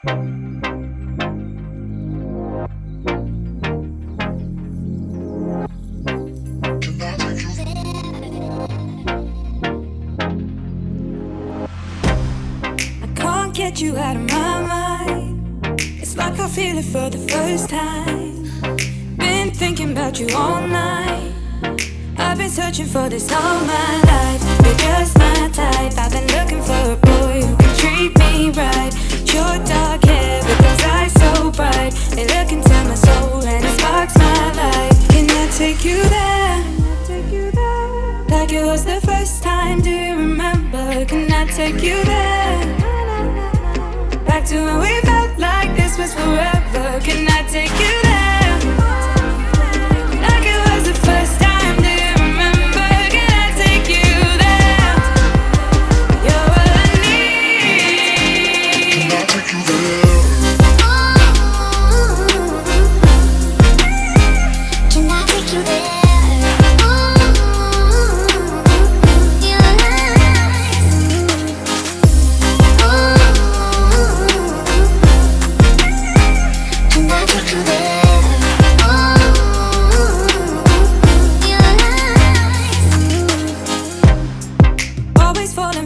Get you out of my mind. It's like I feel it for the first time. Been thinking about you all night. I've been searching for this all my life. You're just my type. I've been looking for a boy who can treat me right. Your dark hair with those eyes so bright. They look into my soul and it sparks my life. Can I take you there? Like it was the first time, do you remember? Can I take you there? Back to when we felt like this was forever. Can I take you there? Like it was the first time, do you remember? Can I take you there? You're all I need. Can I take you there? Can I take you there?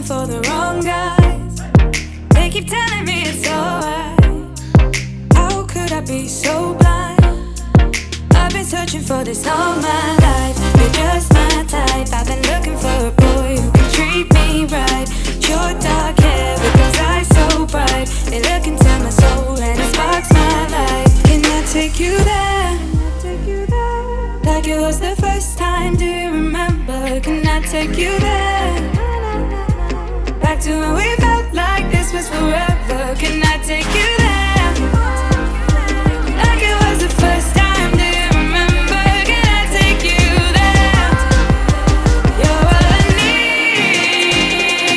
For the wrong guys, they keep telling me it's alright. How could I be so blind? I've been searching for this all my life. You're just my type. I've been looking for a boy who can treat me right. Your dark hair with those eyes so bright. They look into my soul and it sparks my life. Can I take you there? Like it was the first time, do you remember? Can I take you there? Back to when we felt like this was forever. Can I take you there? Like it was the first time, do you remember? Can I take you there? You're all I need.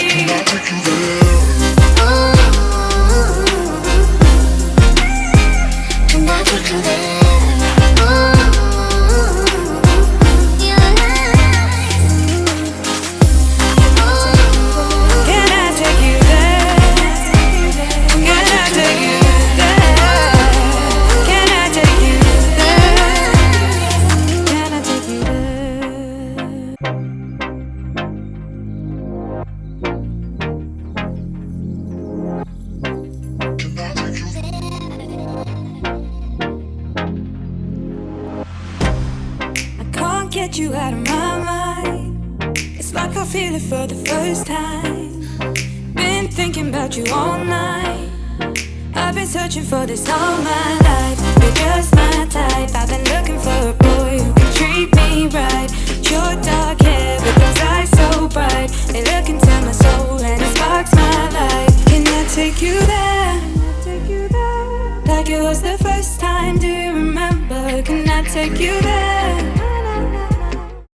Can I take you there? Can I take you there? Get you out of my mind. It's like I feel it for the first time. Been thinking about you all night. I've been searching for this all my life. You're just my type. I've been looking for a boy who can treat me right. Your dark hair with those eyes so bright. They look into my soul and it sparks my life. Can I take you there? Like it was the first time, do you remember? Can I take you there?